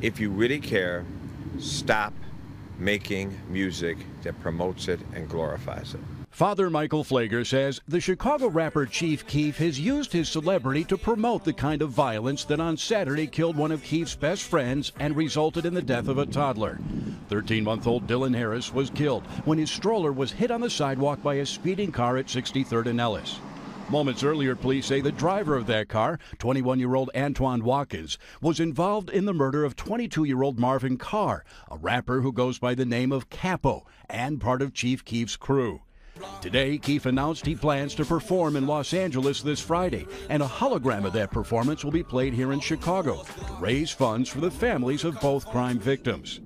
If you really care, stop making music that promotes it and glorifies it. Father Michael Pfleger says the Chicago rapper Chief Keef has used his celebrity to promote the kind of violence that on Saturday killed one of Keef's best friends and resulted in the death of a toddler. 13-month-old Dylan Harris was killed when his stroller was hit on the sidewalk by a speeding car at 63rd and Ellis. Moments earlier, police say the driver of that car, 21-year-old Antoine Watkins, was involved in the murder of 22-year-old Marvin Carr, a rapper who goes by the name of Capo and part of Chief Keef's crew. Today, Keef announced he plans to perform in Los Angeles this Friday, and a hologram of that performance will be played here in Chicago to raise funds for the families of both crime victims.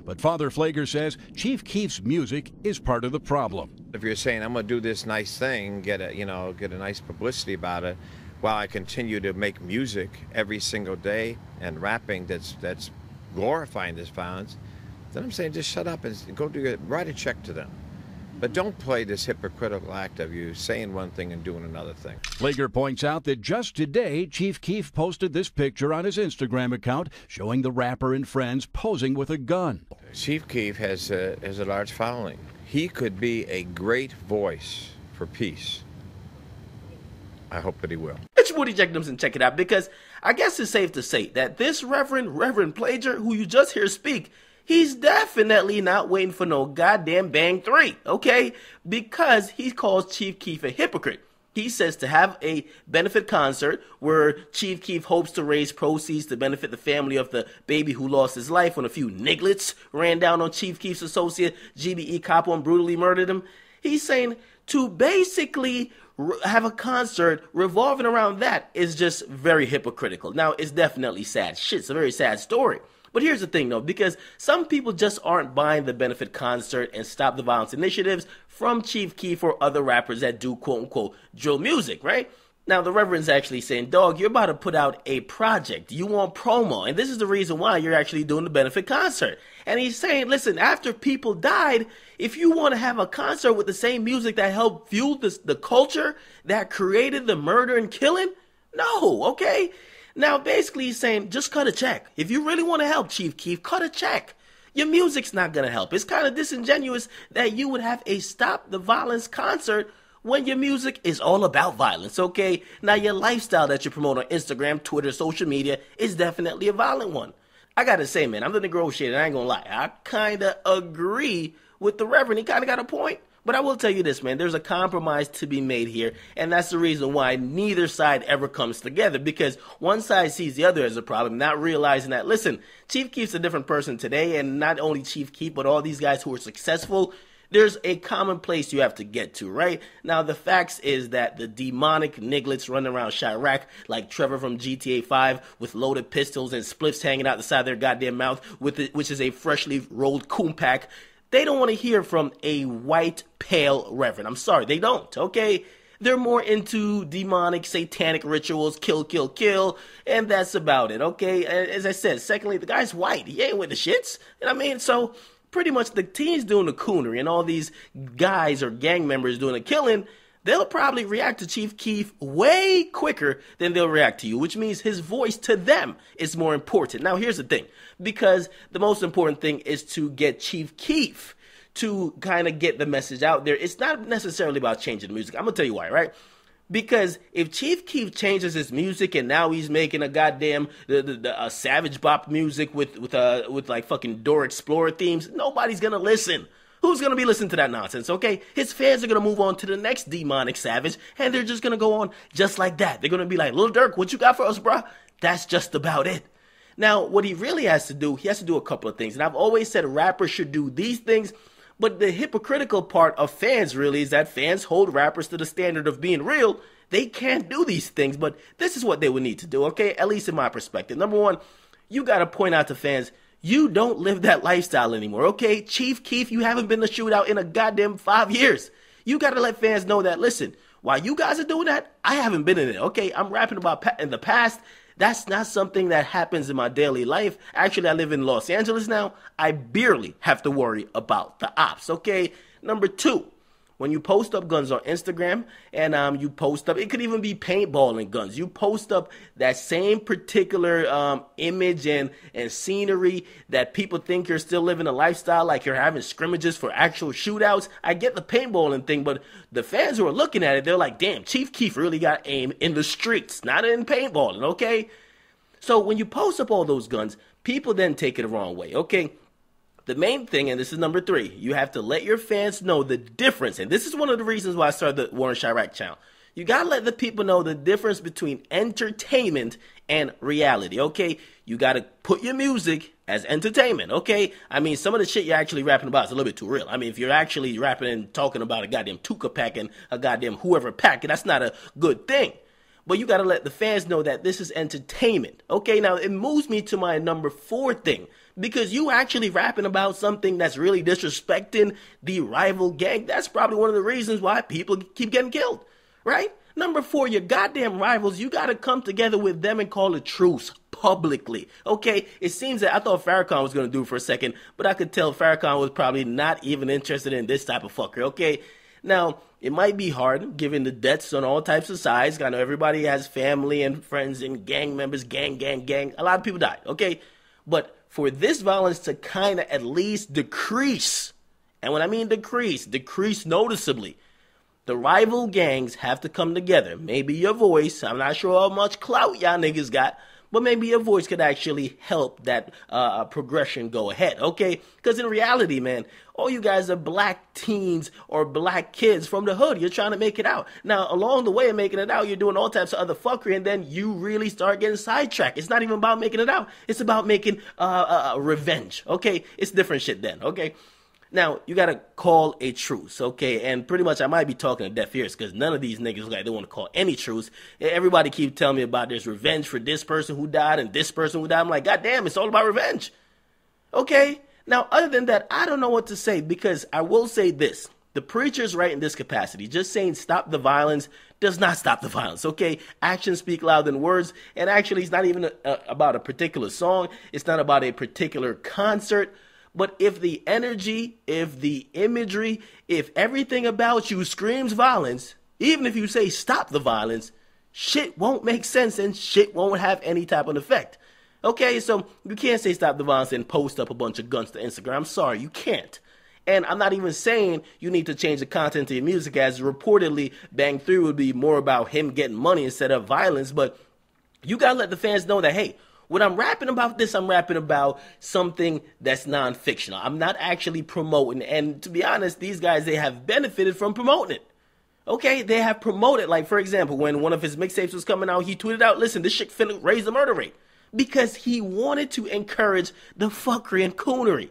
But Father Pfleger says Chief Keef's music is part of the problem. If you're saying I'm going to do this nice thing, get a nice publicity about it, while I continue to make music every single day and rapping that's glorifying this violence, then I'm saying just shut up and write a check to them. But don't play this hypocritical act of you saying one thing and doing another thing. Pfleger points out that just today, Chief Keef posted this picture on his Instagram account showing the rapper and friends posing with a gun. Chief Keef has a large following. He could be a great voice for peace. I hope that he will. It's your Woody Jenkins and check it out, because I guess it's safe to say that this Reverend Pfleger, who you just hear speak, he's definitely not waiting for no goddamn Bang 3, okay? Because he calls Chief Keef a hypocrite. He says to have a benefit concert where Chief Keef hopes to raise proceeds to benefit the family of the baby who lost his life when a few nigglets ran down on Chief Keef's associate, GBE Capo, and brutally murdered him. He's saying to basically have a concert revolving around that is just very hypocritical. Now, it's definitely sad. Shit, it's a very sad story. But here's the thing, though, because some people just aren't buying the benefit concert and stop the violence initiatives from Chief Keef or other rappers that do quote-unquote drill music, right? Now, the Reverend's actually saying, dog, you're about to put out a project. You want promo, and this is the reason why you're actually doing the benefit concert. And he's saying, listen, after people died, if you want to have a concert with the same music that helped fuel the culture that created the murder and killing, no, okay? Now, basically, he's saying, just cut a check. If you really want to help Chief Keef, cut a check. Your music's not going to help. It's kind of disingenuous that you would have a Stop the Violence concert when your music is all about violence, okay? Now, your lifestyle that you promote on Instagram, Twitter, social media is definitely a violent one. I got to say, man, I'm the negotiator, I ain't going to lie. I kind of agree with the Reverend. He kind of got a point. But I will tell you this, man, there's a compromise to be made here, and that's the reason why neither side ever comes together, because one side sees the other as a problem, not realizing that, listen, Chief Keef's a different person today, and not only Chief Keef, but all these guys who are successful, there's a common place you have to get to, right? Now, the facts is that the demonic nigglets running around Chiraq, like Trevor from GTA 5, with loaded pistols and spliffs hanging out the side of their goddamn mouth, which is a freshly rolled coon pack, they don't want to hear from a white, pale Reverend. I'm sorry, they don't, okay? They're more into demonic, satanic rituals, kill, kill, kill, and that's about it, okay? As I said, secondly, the guy's white. He ain't with the shits, you know what I mean? So, pretty much the teens doing the coonery and all these guys or gang members doing the killing, they'll probably react to Chief Keef way quicker than they'll react to you, which means his voice to them is more important. Now, here's the thing, because the most important thing is to get Chief Keef to kind of get the message out there. It's not necessarily about changing the music. I'm going to tell you why, right? Because if Chief Keef changes his music and now he's making a goddamn Savage Bop music with like fucking Dora Explorer themes, nobody's going to listen. Who's going to be listening to that nonsense, okay? His fans are going to move on to the next demonic savage, and they're just going to go on just like that. They're going to be like, Lil Durk, what you got for us, bruh? That's just about it. Now, what he really has to do, he has to do a couple of things. And I've always said rappers should do these things, but the hypocritical part of fans really is that fans hold rappers to the standard of being real. They can't do these things, but this is what they would need to do, okay? At least in my perspective. Number one, you got to point out to fans, you don't live that lifestyle anymore, okay? Chief Keef, you haven't been to shootout in a goddamn 5 years. You got to let fans know that, listen, while you guys are doing that, I haven't been in it, okay? I'm rapping about in the past. That's not something that happens in my daily life. Actually, I live in Los Angeles now. I barely have to worry about the ops, okay? Number two, when you post up guns on Instagram and you post up, it could even be paintballing guns. You post up that same particular image and scenery that people think you're still living a lifestyle, like you're having scrimmages for actual shootouts. I get the paintballing thing, but the fans who are looking at it, they're like, damn, Chief Keef really got aim in the streets, not in paintballing, okay? So when you post up all those guns, people then take it the wrong way, okay? The main thing, and this is number 3, you have to let your fans know the difference. And this is one of the reasons why I started the War in Chiraq channel. You got to let the people know the difference between entertainment and reality, okay? You got to put your music as entertainment, okay? I mean, some of the shit you're actually rapping about is a little bit too real. I mean, if you're actually rapping and talking about a goddamn Tuka pack and a goddamn whoever pack, that's not a good thing. But you got to let the fans know that this is entertainment. Okay, now it moves me to my number 4 thing. Because you actually rapping about something that's really disrespecting the rival gang. That's probably one of the reasons why people keep getting killed. Right? Number 4, your goddamn rivals, you got to come together with them and call a truce publicly. Okay, it seems that I thought Farrakhan was going to do it for a second. But I could tell Farrakhan was probably not even interested in this type of fucker. Okay, now it might be hard given the deaths on all types of sides. I know everybody has family and friends and gang members, gang. A lot of people died, okay? But for this violence to kind of at least decrease, and when I mean decrease noticeably, the rival gangs have to come together. Maybe your voice, I'm not sure how much clout y'all niggas got, but maybe your voice could actually help that progression go ahead, okay? Because in reality, man, all you guys are black teens or black kids from the hood. You're trying to make it out. Now, along the way of making it out, you're doing all types of other fuckery, and then you really start getting sidetracked. It's not even about making it out. It's about making revenge, okay? It's different shit then, okay? Now, you got to call a truce, okay? And pretty much I might be talking to deaf ears because none of these niggas look like they want to call any truce. Everybody keep telling me about there's revenge for this person who died and this person who died. I'm like, God damn, it's all about revenge. Okay? Now, other than that, I don't know what to say because I will say this. The preacher's right in this capacity. Just saying stop the violence does not stop the violence, okay? Actions speak louder than words. And actually, it's not even about a particular song. It's not about a particular concert. But if the energy, if the imagery, if everything about you screams violence, even if you say stop the violence, shit won't make sense and shit won't have any type of effect. Okay, so you can't say stop the violence and post up a bunch of guns to Instagram. I'm sorry, you can't. And I'm not even saying you need to change the content to your music, as reportedly Bang 3 would be more about him getting money instead of violence. But you gotta let the fans know that, hey, when I'm rapping about this, I'm rapping about something that's non-fictional. I'm not actually promoting. And to be honest, these guys, they have benefited from promoting it. Okay, they have promoted. Like, for example, when one of his mixtapes was coming out, he tweeted out, listen, this shit finna raise the murder rate. Because he wanted to encourage the fuckery and coonery.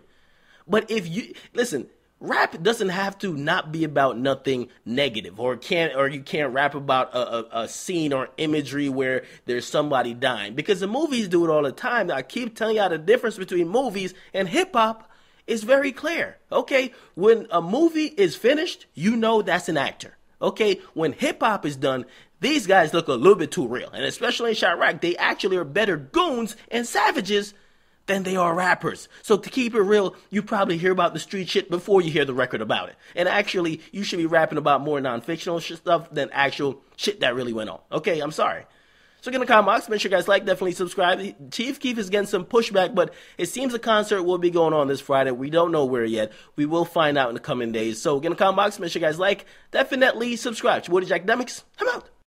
But if you, listen, rap doesn't have to not be about nothing negative, or you can't rap about a scene or imagery where there's somebody dying, because the movies do it all the time. I keep telling y'all the difference between movies and hip hop is very clear. Okay, when a movie is finished, you know that's an actor. Okay, when hip hop is done, these guys look a little bit too real, and especially in Chiraq, they actually are better goons and savages than they are rappers. So to keep it real, you probably hear about the street shit before you hear the record about it. And actually, you should be rapping about more non-fictional stuff than actual shit that really went on. Okay, I'm sorry. So get in the comment box, make sure you guys like, definitely subscribe. Chief Keef is getting some pushback, but it seems the concert will be going on this Friday. We don't know where yet. We will find out in the coming days. So get in the comment box, make sure you guys like, definitely subscribe. It's Akademiks. I'm out.